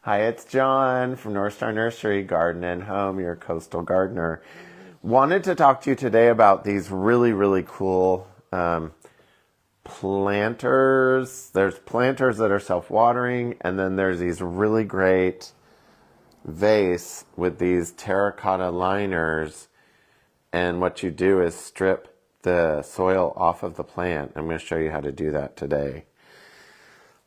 Hi, it's John from North Star Nursery, Garden and Home, your coastal gardener. Wanted to talk to you today about these really cool planters. There's planters that are self-watering, and then there's these really great vase with these terracotta liners. And what you do is strip the soil off of the plant. I'm going to show you how to do that today.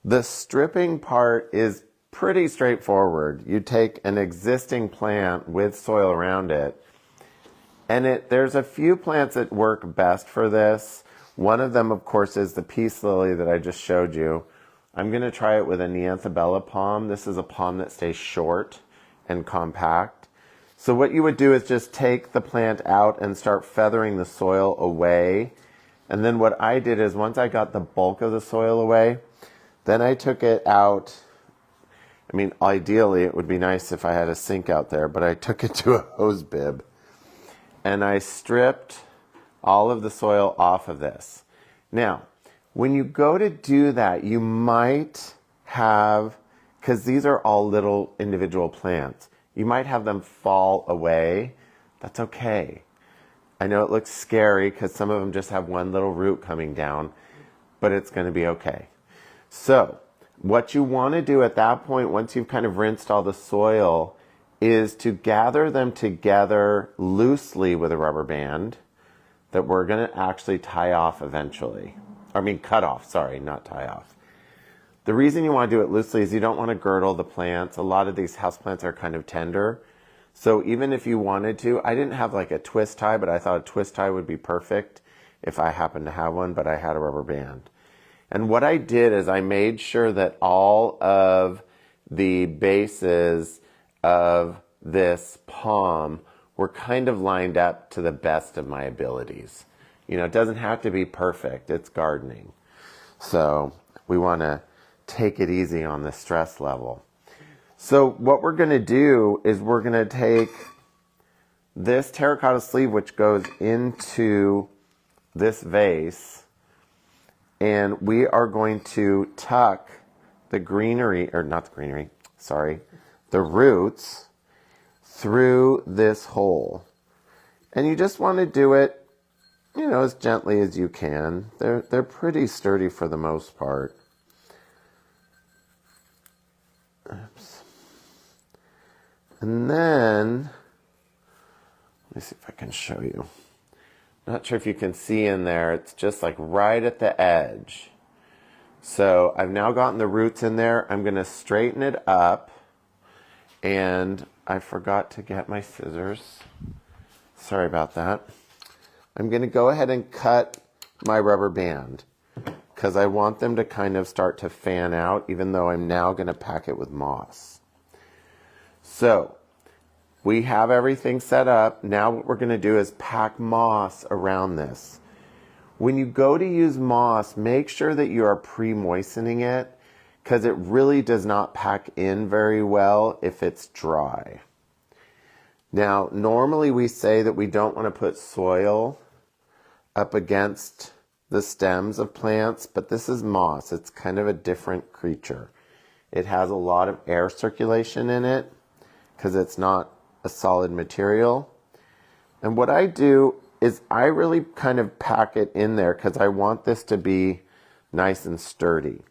The stripping part is pretty straightforward. You take an existing plant with soil around it, and there's a few plants that work best for this. One of them, of course, is the peace lily that I just showed you. I'm going to try it with a Neanthobella palm. This is a palm that stays short and compact. So what you would do is just take the plant out and start feathering the soil away. And then what I did is once I got the bulk of the soil away, then I took it out. I mean, ideally, it would be nice if I had a sink out there, but I took it to a hose bib and I stripped all of the soil off of this. Now, when you go to do that, you might have, because these are all little individual plants, you might have them fall away. That's okay. I know it looks scary because some of them just have one little root coming down, but it's going to be okay. So, what you want to do at that point, once you've kind of rinsed all the soil, is to gather them together loosely with a rubber band that we're going to actually tie off eventually. I mean, cut off, sorry, not tie off. The reason you want to do it loosely is you don't want to girdle the plants. A lot of these houseplants are kind of tender. So even if you wanted to, I didn't have like a twist tie, but I thought a twist tie would be perfect if I happened to have one, but I had a rubber band. And what I did is I made sure that all of the bases of this palm were kind of lined up to the best of my abilities. You know, it doesn't have to be perfect. It's gardening. So we want to take it easy on the stress level. So what we're going to do is we're going to take this terracotta sleeve, which goes into this vase, and we are going to tuck the greenery, or not the greenery, sorry, the roots through this hole. And you just want to do it, you know, as gently as you can. They're pretty sturdy for the most part. Oops. And then, let me see if I can show you. Not sure if you can see in there, it's just like right at the edge. So I've now gotten the roots in there. I'm going to straighten it up, and I forgot to get my scissors. Sorry about that. I'm going to go ahead and cut my rubber band because I want them to kind of start to fan out, even though I'm now going to pack it with moss. So we have everything set up. Now what we're going to do is pack moss around this. When you go to use moss, make sure that you are pre-moistening it because it really does not pack in very well if it's dry. Now, normally we say that we don't want to put soil up against the stems of plants, but this is moss. It's kind of a different creature. It has a lot of air circulation in it because it's not a solid material. And what I do is I really kind of pack it in there because I want this to be nice and sturdy.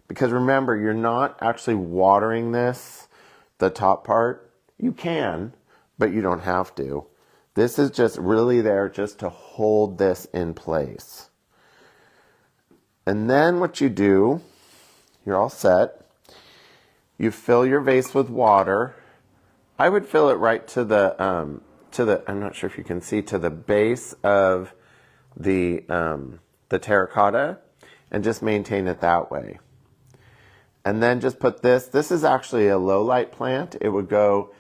Because remember, you're not actually watering this, the top part. You can, but you don't have to. This is just really there just to hold this in place. And then what you do, you're all set. You fill your vase with water. I would fill it right to the, I'm not sure if you can see, to the base of the terracotta, and just maintain it that way. And then just put this is actually a low light plant. It would go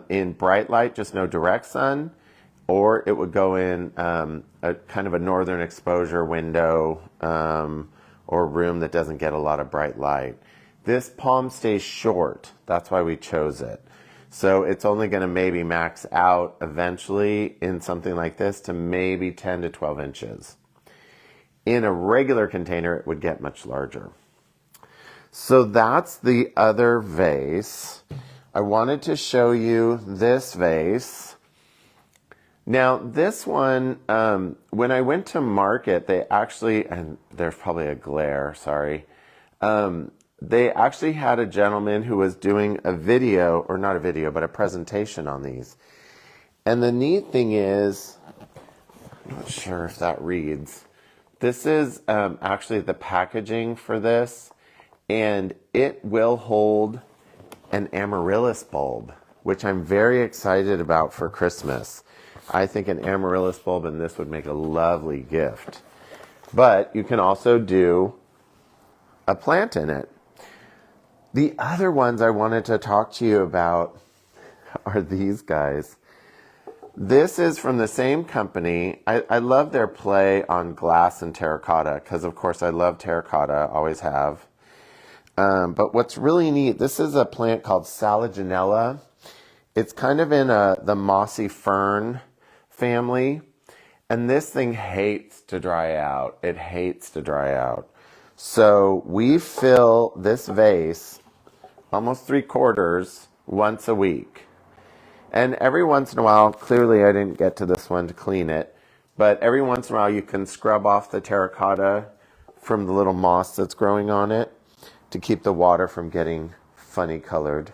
in bright light, just no direct sun, or it would go in a kind of a northern exposure window or room that doesn't get a lot of bright light. This palm stays short. That's why we chose it. So it's only going to maybe max out eventually in something like this to maybe 10 to 12 inches. In a regular container, it would get much larger. So that's the other vase. I wanted to show you this vase. Now, this one, when I went to market, they actually, and there's probably a glare, sorry. They actually had a gentleman who was doing a video, or not a video, but a presentation on these. And the neat thing is, I'm not sure if that reads. This is actually the packaging for this, and it will hold an amaryllis bulb, which I'm very excited about for Christmas. I think an amaryllis bulb and this would make a lovely gift. But you can also do a plant in it. The other ones I wanted to talk to you about are these guys. This is from the same company. I love their play on glass and terracotta because, of course, I love terracotta, always have. But what's really neat, this is a plant called Salaginella. It's kind of in the mossy fern family. And this thing hates to dry out. It hates to dry out. So we fill this vase almost 3/4 once a week. And every once in a while, clearly I didn't get to this one to clean it, but every once in a while you can scrub off the terracotta from the little moss that's growing on it to keep the water from getting funny colored.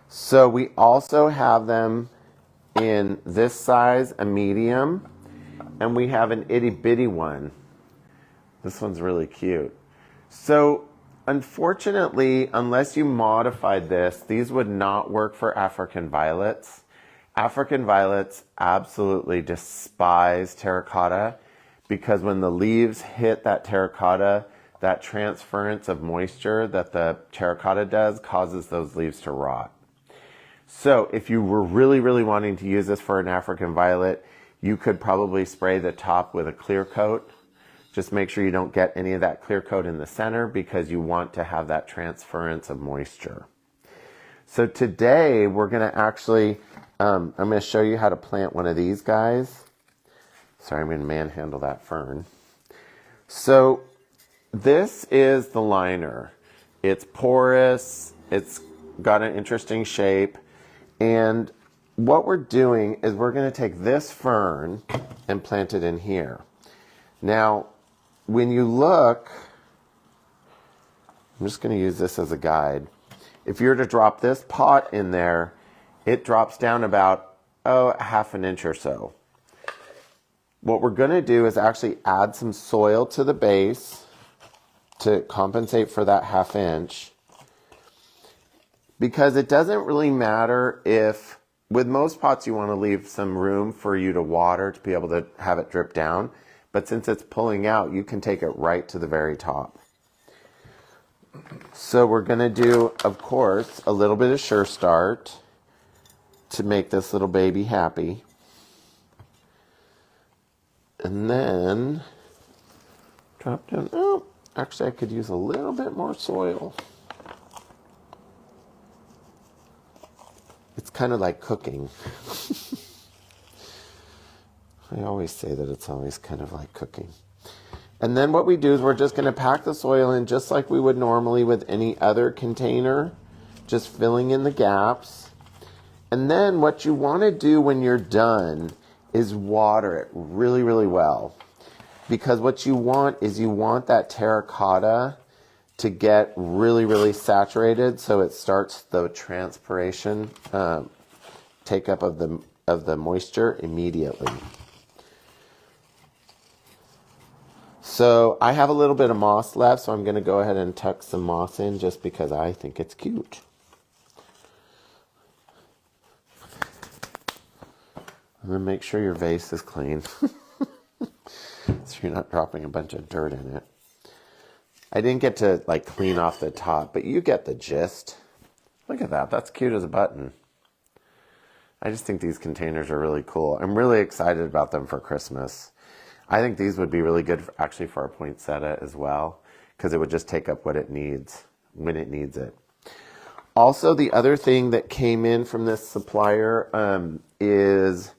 So we also have them in this size, a medium, and we have an itty bitty one. This one's really cute. So unfortunately, unless you modified this, these would not work for African violets. African violets absolutely despise terracotta because when the leaves hit that terracotta, that transference of moisture that the terracotta does causes those leaves to rot. So if you were really, really wanting to use this for an African violet, you could probably spray the top with a clear coat. Just make sure you don't get any of that clear coat in the center because you want to have that transference of moisture. So today we're going to actually, I'm going to show you how to plant one of these guys. Sorry, I'm going to manhandle that fern. So this is the liner. It's porous, it's got an interesting shape, and what we're doing is we're going to take this fern and plant it in here. Now, when you look, I'm just going to use this as a guide. If you were to drop this pot in there, it drops down about, ½ an inch or so. What we're going to do is actually add some soil to the base to compensate for that ½ inch. Because it doesn't really matter if, with most pots you want to leave some room for you to water to be able to have it drip down. But since it's pulling out, you can take it right to the very top. So we're going to do, of course, a little bit of Sure Start to make this little baby happy. And then drop down. Oh, actually I could use a little bit more soil. It's kind of like cooking. I always say that it's always kind of like cooking. And then what we do is we're just going to pack the soil in just like we would normally with any other container, just filling in the gaps. And then what you want to do when you're done is water it really, really well. Because what you want is you want that terracotta to get really, really saturated so it starts the transpiration, take up of the moisture immediately. So I have a little bit of moss left, so I'm going to go ahead and tuck some moss in just because I think it's cute. And then make sure your vase is clean so you're not dropping a bunch of dirt in it. I didn't get to clean off the top, but you get the gist. Look at that. That's cute as a button. I just think these containers are really cool. I'm really excited about them for Christmas. I think these would be really good actually for a poinsettia as well, because it would just take up what it needs when it needs it. Also, the other thing that came in from this supplier is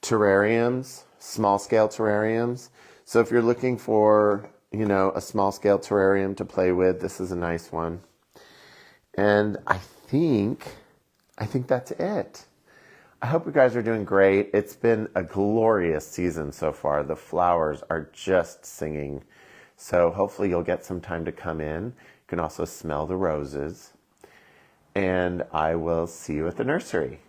terrariums, small scale terrariums. So if you're looking for a small scale terrarium to play with. This is a nice one. And I think that's it. I hope you guys are doing great. It's been a glorious season so far. The flowers are just singing. So hopefully you'll get some time to come in. You can also smell the roses. And I will see you at the nursery.